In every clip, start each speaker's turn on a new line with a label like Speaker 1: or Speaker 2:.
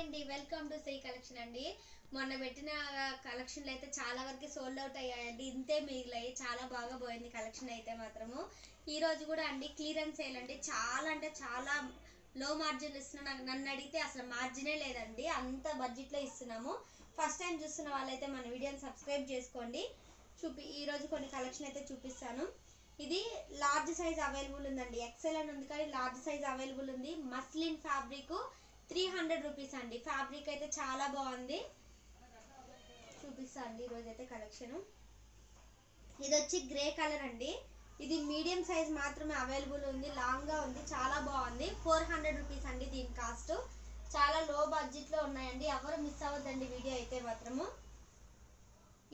Speaker 1: అండి, welcome to Shri collection అండి. మొన్న పెట్టిన కలెక్షన్లు అయితే చాలా వరకు సోల్డ్ అవుట్ అయ్యాయండి. ఇంతే మిగిలాయి, చాలా బాగా పోయింది కలెక్షన్ అయితే మాత్రము. ఈ రోజు కూడా అండి క్లియరెన్స్ సేల్ అండి. చాలా అంటే చాలా లో మార్జిన్ ఇస్తున్నాం. నన్ను అడిగితే అసలు మార్జినే లేదండి, అంత బడ్జెట్లో ఇస్తున్నాము. ఫస్ట్ టైం చూస్తున్న వాళ్ళైతే మన వీడియోని సబ్స్క్రైబ్ చేసుకోండి. ఈ రోజు కొన్ని కలెక్షన్ అయితే చూపిస్తాను. ఇది లార్జ్ సైజ్ అవైలబుల్ ఉందండి. ఎక్సెల్ అని ఉంది కానీ లార్జ్ సైజ్ అవైలబుల్ ఉంది. మస్లిన్ ఫ్యాబ్రిక్ 300 రూపీస్ అండి. ఫ్యాబ్రిక్ అయితే చాలా బాగుంది, చూపిస్తాను అండి ఈరోజు అయితే కలెక్షన్. ఇది వచ్చి గ్రే కలర్ అండి. ఇది మీడియం సైజ్ మాత్రమే అవైలబుల్ ఉంది, లాంగ్ గా ఉంది, చాలా బాగుంది. 400 రూపీస్ అండి దీని కాస్ట్. చాలా లో బడ్జెట్ లో ఉన్నాయండి, ఎవరు మిస్ అవ్వద్దండి వీడియో అయితే మాత్రము.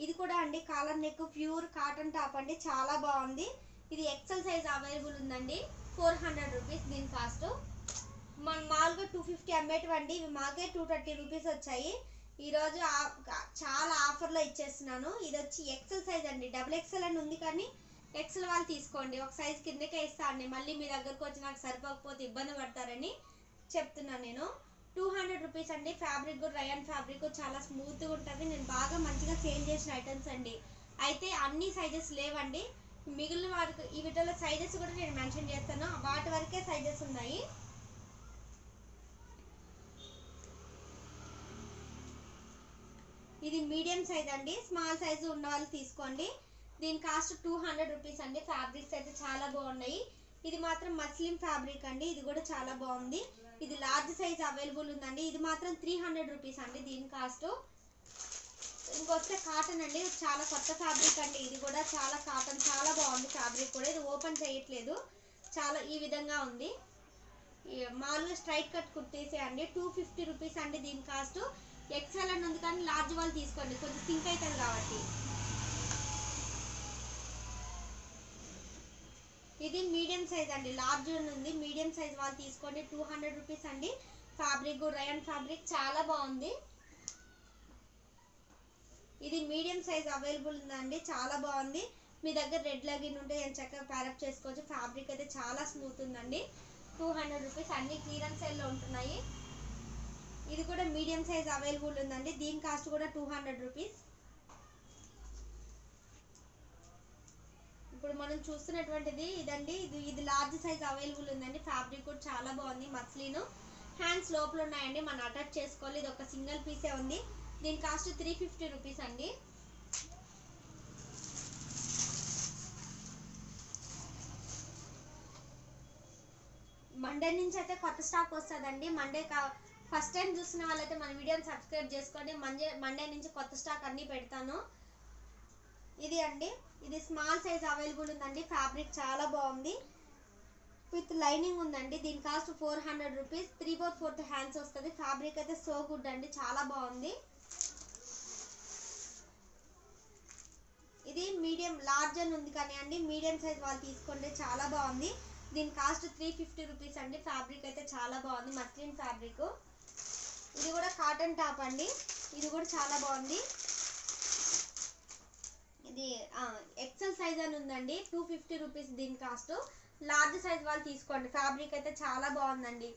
Speaker 1: ఇది కూడా అండి collar neck pure cotton top అండి, చాలా బాగుంది. ఇది ఎక్సెల్ సైజ్ అవైలబుల్ ఉందండి. 400 రూపీస్ దీని కాస్ట్. మన మామూలుగా 250 అమ్మేటివండి, ఇవి మాకే 230 రూపీస్ వచ్చాయి. ఈరోజు చాలా ఆఫర్లో ఇచ్చేస్తున్నాను. ఇది వచ్చి ఎక్సెల్ సైజ్ అండి. డబుల్ ఎక్సెల్ అని ఉంది కానీ ఎక్సెల్ వాళ్ళు తీసుకోండి, ఒక సైజ్ కిందకే ఇస్తాను. మళ్ళీ మీ దగ్గరకు వచ్చి నాకు సరిపోకపోతే ఇబ్బంది పడతారని చెప్తున్నాను నేను. 200 రూపీస్ అండి. ఫ్యాబ్రిక్ కూడా రయాన్ ఫ్యాబ్రిక్, చాలా స్మూత్గా ఉంటుంది. నేను బాగా మంచిగా సేల్ చేసిన ఐటమ్స్ అండి. అయితే అన్ని సైజెస్ లేవండి, మిగిలిన వారికి ఈ వీటిలో సైజెస్ కూడా నేను మెన్షన్ చేస్తాను, వాటి వరకే సైజెస్ ఉన్నాయి. ఇది మీడియం సైజ్ అండి, స్మాల్ సైజు ఉన్న వాళ్ళు తీసుకోండి. దీని కాస్ట్ 200 రూపీస్ అండి. ఫ్యాబ్రిక్స్ అయితే చాలా బాగున్నాయి. ఇది మాత్రం మస్లిన్ ఫ్యాబ్రిక్ అండి, ఇది కూడా చాలా బాగుంది. ఇది లార్జ్ సైజ్ అవైలబుల్ ఉందండి. ఇది మాత్రం 300 రూపీస్ అండి దీని కాస్ట్. ఇంకొస్తే కాటన్ అండి, చాలా కొత్త ఫ్యాబ్రిక్ అండి. ఇది కూడా చాలా కాటన్, చాలా బాగుంది ఫ్యాబ్రిక్ కూడా. ఇది ఓపెన్ చేయట్లేదు, చాలా ఈ విధంగా ఉంది. మామూలుగా స్ట్రైట్ కట్ కుర్తీసే అండి. 250 రూపీస్ అండి దీని కాస్ట్. ఎక్సెల్ అని ఉంది కానీ లార్జ్ వాళ్ళు తీసుకోండి, కొంచెం సింక్ అవుతుంది కాబట్టి. ఇది మీడియం సైజ్ అండి, లార్జ్ ఉంది, మీడియం సైజ్ వాళ్ళు తీసుకోండి. 200 రూపీస్ అండి. ఫ్యాబ్రిక్ రయాన్ ఫ్యాబ్రిక్ చాలా బాగుంది. ఇది మీడియం సైజ్ అవైలబుల్ ఉందండి, చాలా బాగుంది. మీ దగ్గర రెడ్ లెగిన్ ఉంటే నేను చక్కగా ప్యారప్ చేసుకోవచ్చు. ఫ్యాబ్రిక్ అయితే చాలా స్మూత్ ఉందండి. 200 రూపీస్ అన్ని క్లియరెన్స్ సేల్లో ఉంటున్నాయి. ఇది కూడా మీడియం సైజ్ అవైలబుల్ ఉందండి. దీని కాస్ట్ కూడా 200 రూపీస్. ఇప్పుడు మనం చూస్తున్నటువంటిది ఇదండి, ఇది లార్జ్ సైజ్ అవైలబుల్ ఉందండి. ఫ్యాబ్రిక్ కూడా చాలా బాగుంది, మస్లిన్. హ్యాండ్స్ లోపల ఉన్నాయండి, మనం అటాచ్ చేసుకోవాలి. ఇది ఒక సింగిల్ పీసే ఉంది. దీని కాస్ట్ 350 రూపీస్ అండి. మండే నుంచి అయితే కొత్త స్టాక్ వస్తుందండి. ఫస్ట్ టైం చూస్తున్న వాళ్ళైతే మన వీడియోని సబ్స్క్రైబ్ చేసుకోండి. మండే నుంచి కొత్త స్టాక్ అన్నీ పెడతాను. ఇది అండి, ఇది స్మాల్ సైజ్ అవైలబుల్ ఉందండి. ఫ్యాబ్రిక్ చాలా బాగుంది, విత్ లైనింగ్ ఉందండి. దీని కాస్ట్ 400 రూపీస్. 3/4 హ్యాండ్స్ వస్తుంది. ఫ్యాబ్రిక్ అయితే సో గుడ్ అండి, చాలా బాగుంది. ఇది మీడియం లార్జ్ అని ఉంది కానీ అండి, మీడియం సైజ్ వాళ్ళు తీసుకోండి, చాలా బాగుంది. దీని కాస్ట్ 350 రూపీస్ అండి. ఫ్యాబ్రిక్ అయితే చాలా బాగుంది, మస్లిన్ ఫ్యాబ్రిక్. ఇది కూడా కాటన్ టాప్ అండి, ఇది కూడా చాలా బాగుంది. ఇది ఎక్సెల్ సైజ్ అని ఉందండి. 250 రూపీస్ దీని కాస్ట్. లార్జ్ సైజ్ వాళ్ళు తీసుకోండి. ఫ్యాబ్రిక్ అయితే చాలా బాగుందండి.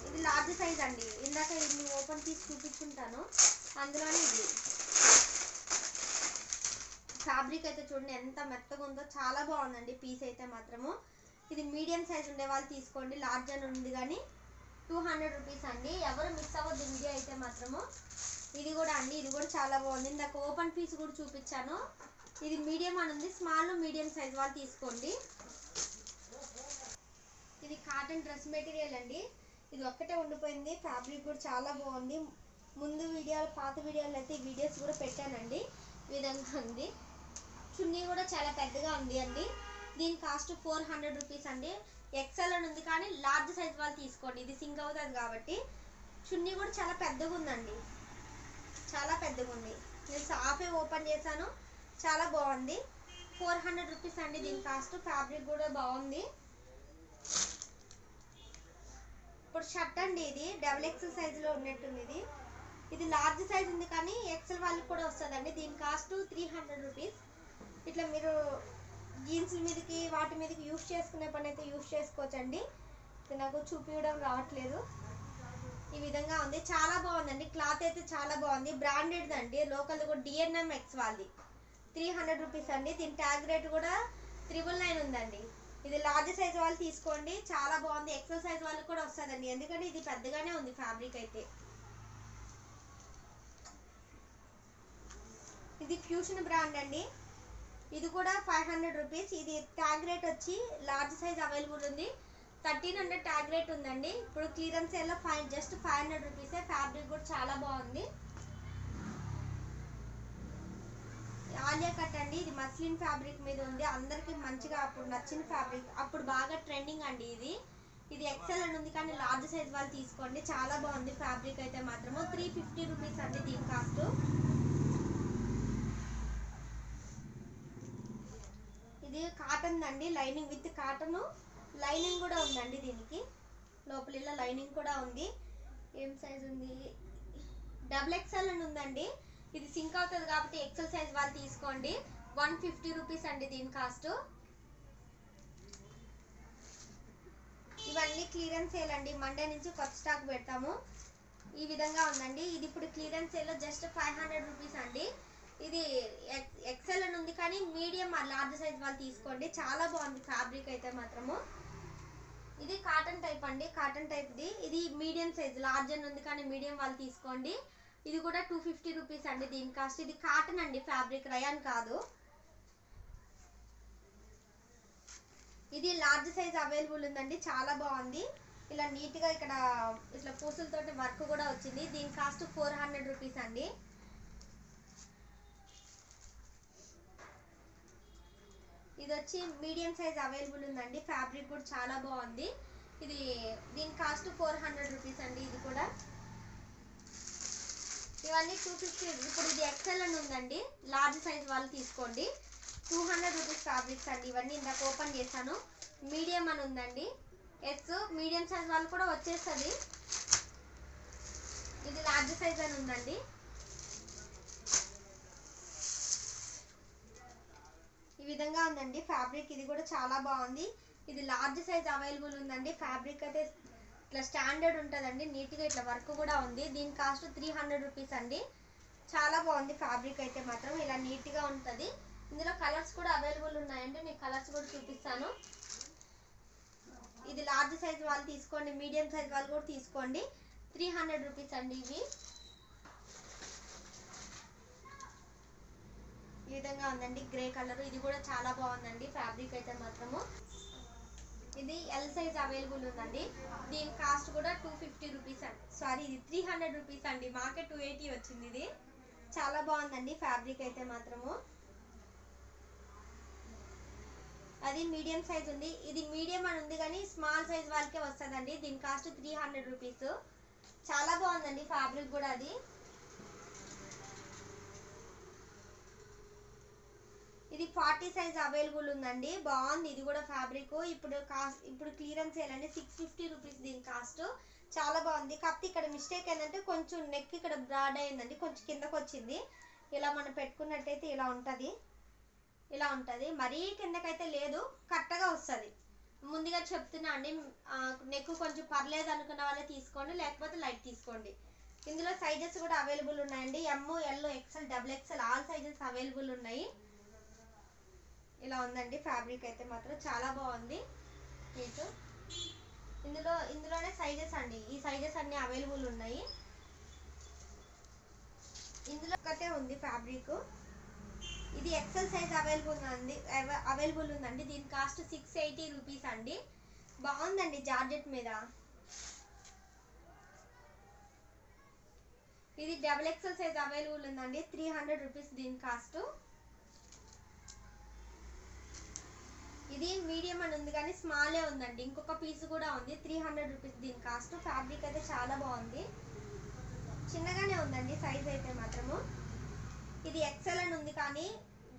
Speaker 1: ఇది లార్జ్ సైజ్ అండి. ఇందాక ఇది ఓపెన్ తీసి చూపించుంటాను, అందులోనే ఇది ఫ్యాబ్రిక్ అయితే చూడండి ఎంత మెత్తగా ఉందో, చాలా బాగుందండి పీస్ అయితే మాత్రము. ఇది మీడియం సైజ్ ఉండే వాళ్ళు తీసుకోండి, లార్జ్ అని ఉంది కానీ 200 రూపీస్ అండి. ఎవరు మిస్ అవ్వద్దు వీడియో అయితే మాత్రము. ఇది కూడా అండి, ఇది కూడా చాలా బాగుంది. ఇందాక ఓపెన్ పీస్ కూడా చూపించాను. ఇది మీడియం అని ఉంది, స్మాల్ మీడియం సైజ్ వాళ్ళు తీసుకోండి. ఇది కాటన్ డ్రెస్ మెటీరియల్ అండి. ఇది ఒక్కటే ఉండిపోయింది. ఫ్యాబ్రిక్ కూడా చాలా బాగుంది. ముందు వీడియోలు, పాత వీడియోలు అయితే ఈ వీడియోస్ కూడా పెట్టానండి. ఈ విధంగా ఉంది. చున్నీ కూడా చాలా పెద్దగా ఉంది అండి. దీని కాస్ట్ 400 రూపీస్ అండి. ఎక్సెల్ అని ఉంది కానీ లార్జ్ సైజ్ వాళ్ళు తీసుకోండి, ఇది సింక్ అవుతుంది కాబట్టి. చున్నీ కూడా చాలా పెద్దగా ఉందండి, చాలా పెద్దగా ఉంది. నేను సాఫే ఓపెన్ చేశాను, చాలా బాగుంది. 400 రూపీస్ అండి దీని కాస్ట్. ఫ్యాబ్రిక్ కూడా బాగుంది. ఇప్పుడు షర్ట్ అండి, ఇది డబుల్ ఎక్సెల్ సైజులో ఉన్నట్టుంది. ఇది లార్జ్ సైజ్ ఉంది కానీ ఎక్సెల్ వాళ్ళకి కూడా వస్తుందండి. దీని కాస్ట్ 300 రూపీస్. ఇట్లా మీరు జీన్స్ మీదకి వాటి మీదకి యూస్ చేసుకునే పని అయితే యూస్ చేసుకోవచ్చండి. ఇది నాకు చూపించడం రావట్లేదు. ఈ విధంగా ఉంది, చాలా బాగుందండి. క్లాత్ అయితే చాలా బాగుంది, బ్రాండెడ్ అండి, లోకల్ కూడా డిఎన్ఎం ఎక్స్ వాళ్ళది. 300 రూపీస్ అండి. దీని ట్యాగ్ రేట్ కూడా 999 ఉందండి. ఇది లార్జ్ సైజ్ వాళ్ళు తీసుకోండి, చాలా బాగుంది. ఎక్సెల్ సైజ్ వాళ్ళకి కూడా వస్తుందండి, ఎందుకంటే ఇది పెద్దగానే ఉంది ఫ్యాబ్రిక్ అయితే. ఇది ఫ్యూషన్ బ్రాండ్ అండి, ఇది కూడా 500 రూపీస్. ఇది ట్యాగ్ రేట్ వచ్చి లార్జ్ సైజ్ అవైలబుల్ ఉంది, 1300 ట్యాగ్ రేట్ ఉందండి. ఇప్పుడు క్లియరెన్స్ సేల్లో జస్ట్ 500 రూపీసే. ఫ్యాబ్రిక్ కూడా చాలా బాగుంది. ఆలియా కట్ అండి, ఇది మస్లిన్ ఫ్యాబ్రిక్ మీద ఉంది, అందరికి మంచిగా అప్పుడు నచ్చిన ఫ్యాబ్రిక్, అప్పుడు బాగా ట్రెండింగ్ అండి ఇది. ఇది ఎక్సెల్ అని ఉంది కానీ లార్జ్ సైజ్ వాళ్ళు తీసుకోండి, చాలా బాగుంది ఫ్యాబ్రిక్ అయితే మాత్రము. 350 రూపీస్ అండి దీని కాస్ట్. ఇది కాటన్ అండి, లైనింగ్ విత్ కాటన్, లైనింగ్ కూడా ఉందండి దీనికి, లోపల ఇలా లైనింగ్ కూడా ఉంది. ఏం సైజ్ ఉంది, XXL అని ఉందండి. ఇది సింక్ అవుతుంది కాబట్టి ఎక్సెల్ సైజ్ వాళ్ళు తీసుకోండి. 150 రూపీస్ అండి దీని కాస్ట్. ఇవన్నీ క్లియరెన్స్ సేల్ అండి, మండే నుంచి కొత్త స్టాక్ పెడతాము. ఈ విధంగా ఉందండి, ఇది ఇప్పుడు క్లియరెన్స్ సేల్లో జస్ట్ 500 రూపీస్ అండి. ఇది ఎక్సెల్ అని ఉంది కానీ మీడియం లార్జ్ సైజ్ వాళ్ళు తీసుకోండి, చాలా బాగుంది ఫ్యాబ్రిక్ అయితే మాత్రము. ఇది కాటన్ టైప్ అండి, కాటన్ టైప్ది. ఇది మీడియం సైజ్, లార్జ్ అని ఉంది కానీ మీడియం వాళ్ళు తీసుకోండి. ఇది కూడా 250 రూపీస్ అండి దీని కాస్ట్. ఇది కాటన్ అండి ఫ్యాబ్రిక్, రయాన్ కాదు. ఇది లార్జ్ సైజ్ అవైలబుల్ ఉందండి, చాలా బాగుంది. ఇలా నీట్గా ఇక్కడ ఇట్లా పూసలతోటి వర్క్ కూడా వచ్చింది. దీని కాస్ట్ 400 రూపీస్ అండి. ఇది వచ్చి మీడియం సైజ్ అవైలబుల్ ఉందండి, ఫ్యాబ్రిక్ కూడా చాలా బాగుంది. ఇది దీని కాస్ట్ 400 రూపీస్ అండి. ఇది కూడా ఇవన్నీ 250. ఇప్పుడు ఇది ఎక్సెల్ అని ఉందండి, లార్జ్ సైజ్ వాళ్ళు తీసుకోండి. 200 రూపీస్ ఫ్యాబ్రిక్స్ అండి ఇవన్నీ. ఇందాక ఓపెన్ చేశాను, మీడియం అని ఉందండి. ఎస్ మీడియం సైజ్ వాళ్ళు కూడా వచ్చేస్తుంది. ఇది లార్జ్ సైజ్ అని ఉందండి. ఈ విధంగా ఉందండి ఫ్యాబ్రిక్, ఇది కూడా చాలా బాగుంది. ఇది లార్జ్ సైజ్ అవైలబుల్ ఉందండి. ఫ్యాబ్రిక్ అయితే ఇట్లా స్టాండర్డ్ ఉంటుందండి, నీట్గా ఇట్లా వర్క్ కూడా ఉంది. దీని కాస్ట్ 300 రూపీస్ అండి. చాలా బాగుంది ఫ్యాబ్రిక్ అయితే మాత్రం, ఇలా నీట్గా ఉంటుంది. ఇందులో కలర్స్ కూడా అవైలబుల్ ఉన్నాయండి, మీకు కలర్స్ కూడా చూపిస్తాను. ఇది లార్జ్ సైజ్ వాళ్ళు తీసుకోండి, మీడియం సైజ్ వాళ్ళు కూడా తీసుకోండి. 300 రూపీస్ అండి ఇవి. ఈ విధంగా ఉందండి, గ్రే కలర్. ఇది కూడా చాలా బాగుందండి ఫ్యాబ్రిక్ అయితే మాత్రము. ఇది ఎల్ సైజ్ అవైలబుల్ ఉందండి. దీని కాస్ట్ కూడా 250 రూపీస్ అండి, సారీ ఇది 300 రూపీస్ అండి. మాకే 280 వచ్చింది. ఇది చాలా బాగుందండి ఫ్యాబ్రిక్ అయితే మాత్రము. అది మీడియం సైజ్ ఉంది, ఇది మీడియం అని ఉంది కానీ స్మాల్ సైజ్ వాళ్ళకే వస్తుందండి. దీని కాస్ట్ 300 రూపీస్. చాలా బాగుందండి ఫ్యాబ్రిక్ కూడా. అది ఇది 40 సైజ్ అవైలబుల్ ఉందండి, బాగుంది ఇది కూడా ఫ్యాబ్రిక్. ఇప్పుడు క్లియరెన్స్ చేయాలండి, 650 రూపీస్ దీని కాస్ట్. చాలా బాగుంది. కాకపోతే ఇక్కడ మిస్టేక్ ఏంటంటే కొంచెం నెక్ ఇక్కడ బ్రాడ్ అయిందండి, కొంచెం కిందకు వచ్చింది. ఇలా మనం పెట్టుకున్నట్టయితే ఇలా ఉంటుంది, ఇలా ఉంటుంది. మరీ కిందకైతే లేదు, కరెక్ట్గా వస్తుంది. ముందుగా చెప్తున్నా అండి, నెక్ కొంచెం పర్లేదు అనుకున్న వాళ్ళే తీసుకోండి, లేకపోతే లైట్ తీసుకోండి. ఇందులో సైజెస్ కూడా అవైలబుల్ ఉన్నాయండి, M, L, XL, XXL all sizes available ఉన్నాయి. ఇలా ఉందండి ఫ్యాబ్రిక్ అయితే మాత్రం, చాలా బాగుంది. మీకు ఇందులోనే సైజెస్ అండి, ఈ సైజెస్ అన్ని అవైలబుల్ ఉన్నాయి. ఇందులో ఒకటే ఉంది ఫ్యాబ్రిక్. ఇది ఎక్సెల్ సైజ్ అవైలబుల్ ఉందండి. దీని కాస్ట్ 680 రూపీస్ అండి. బాగుందండి జార్జెట్ మీద. ఇది XXL సైజ్ అవైలబుల్ ఉందండి, 300 రూపీస్ దీని కాస్ట్. ఇది మీడియం అని ఉంది కానీ స్మాలే ఉందండి, ఇంకొక పీస్ కూడా ఉంది. 300 రూపీస్ దీని కాస్ట్. ఫ్యాబ్రిక్ అయితే చాలా బాగుంది, చిన్నగానే ఉందండి సైజ్ అయితే మాత్రము. ఇది ఎక్సెల్ అని ఉంది కానీ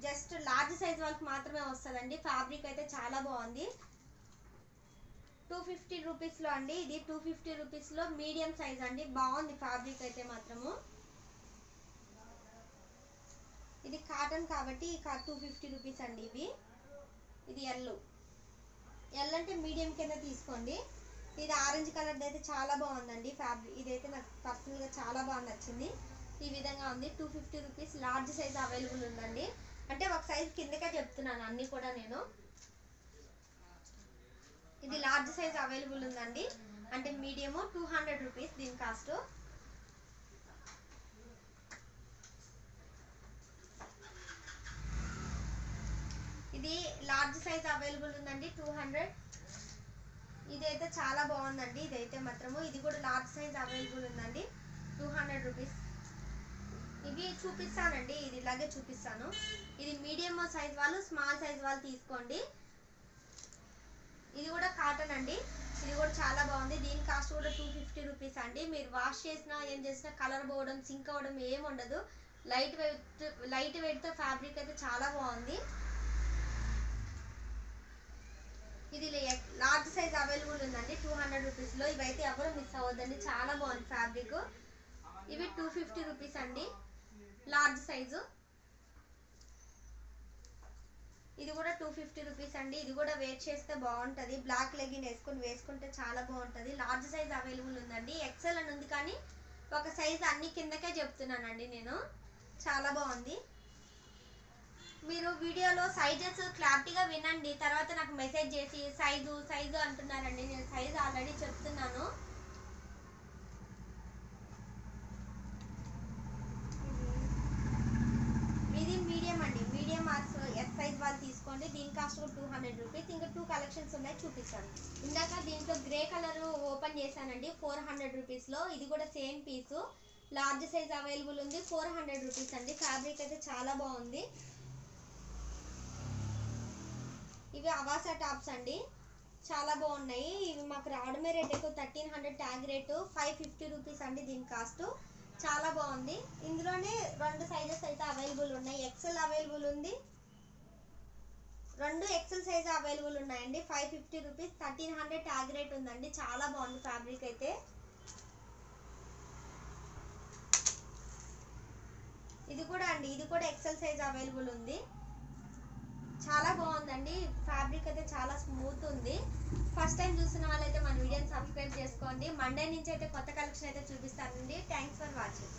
Speaker 1: జస్ట్ లార్జ్ సైజ్ వాళ్ళకి మాత్రమే వస్తుందండి. ఫ్యాబ్రిక్ అయితే చాలా బాగుంది. 250 రూపీస్లో అండి. ఇది 250 రూపీస్లో మీడియం సైజ్ అండి, బాగుంది ఫ్యాబ్రిక్ అయితే మాత్రము. ఇది కాటన్ కాబట్టి 250 రూపీస్ అండి ఇవి. ఇది ఎల్ అంటే మీడియం కింద తీసుకోండి. ఇది ఆరెంజ్ కలర్ అయితే చాలా బాగుందండి ఫ్యాబ్రిక్. ఇదైతే నాకు పర్సనల్గా చాలా బాగా నచ్చింది. ఈ విధంగా ఉంది. 250 రూపీస్. లార్జ్ సైజ్ అవైలబుల్ ఉందండి. అంటే ఒక సైజ్ కిందకే చెప్తున్నాను అన్నీ కూడా నేను. ఇది లార్జ్ సైజ్ అవైలబుల్ ఉందండి. అంటే మీడియము 200 రూపీస్ దీని కాస్ట్. ఇది లార్జ్ సైజ్ అవైలబుల్ ఉందండి 200. ఇదైతే చాలా బాగుందండి. ఇదైతే మాత్రము ఇది కూడా లార్జ్ సైజ్ అవైలబుల్ ఉందండి 200 రూపీస్. ఇవి చూపిస్తానండి, ఇది ఇలాగే చూపిస్తాను. ఇది మీడియం సైజ్ వాళ్ళు, స్మాల్ సైజ్ వాళ్ళు తీసుకోండి. ఇది కూడా కాటన్ అండి. ఇది కూడా చాలా బాగుంది. దీని కాస్ట్ కూడా 250 రూపీస్ అండి. మీరు వాష్ చేసినా ఏం చేసినా కలర్ పోవడం, సింక్ అవ్వడం ఏం ఉండదు. లైట్ వెయిట్తో ఫ్యాబ్రిక్ అయితే చాలా బాగుంది. ఇది లార్జ్ సైజ్ అవైలబుల్ ఉందండి 200 రూపీస్లో. ఇవైతే ఎవరు మిస్ అవ్వద్దండి, చాలా బాగుంది ఫ్యాబ్రిక్. ఇవి 250 రూపీస్ అండి లార్జ్ సైజు. ఇది కూడా 250 రూపీస్ అండి. ఇది కూడా వేర్ చేస్తే బాగుంటుంది. బ్లాక్ లెగిన్ వేసుకుంటే చాలా బాగుంటుంది. లార్జ్ సైజ్ అవైలబుల్ ఉందండి. ఎక్సెల్ అని ఉంది కానీ ఒక సైజ్ అన్ని కిందకే చెప్తున్నానండి నేను. చాలా బాగుంది. మీరు వీడియోలో సైజెస్ క్లారిటీగా వినండి, తర్వాత నాకు మెసేజ్ చేసి సైజు అంటున్నారండి. నేను సైజు ఆల్రెడీ చెప్తున్నాను. ఇది మీడియం అండి. మీడియం ఎస్ సైజ్ వాళ్ళు తీసుకోండి. దీని కాస్ట్ కూడా 200 రూపీస్. ఇంకా 2 కలెక్షన్స్ ఉన్నాయి, చూపిస్తాను. ఇందాక దీంట్లో గ్రే కలర్ ఓపెన్ చేశానండి 400 రూపీస్లో. ఇది కూడా సేమ్ పీసు. లార్జ్ సైజ్ అవైలబుల్ ఉంది 400 రూపీస్ అండి. ఫ్యాబ్రిక్ అయితే చాలా బాగుంది. ఇవి అవాసా టాప్స్ అండి, చాలా బాగున్నాయి. ఇవి మాకు రావడమే రేట్ ఎక్కువ, 1300 ట్యాగ్ రేటు. 550 రూపీస్ అండి దీని కాస్ట్. చాలా బాగుంది. ఇందులోనే 2 సైజెస్ అయితే అవైలబుల్ ఉన్నాయి. ఎక్సెల్ అవైలబుల్ ఉంది, 2 ఎక్సెల్ సైజ్ అవైలబుల్ ఉన్నాయండి. 550 రూపీస్, 1300 ట్యాగ్ రేట్ ఉందండి. చాలా బాగుంది ఫ్యాబ్రిక్ అయితే. ఇది కూడా అండి, ఇది కూడా ఎక్సెల్ సైజ్ అవైలబుల్ ఉంది. చాలా బాగుందండి ఫ్యాబ్రిక్ అయితే, చాలా స్మూత్ ఉంది. ఫస్ట్ టైం చూసిన వాళ్ళైతే మన వీడియోని సబ్స్క్రైబ్ చేసుకోండి. మండే నుంచి అయితే కొత్త కలెక్షన్ అయితే చూపిస్తానండి. Thanks for watching.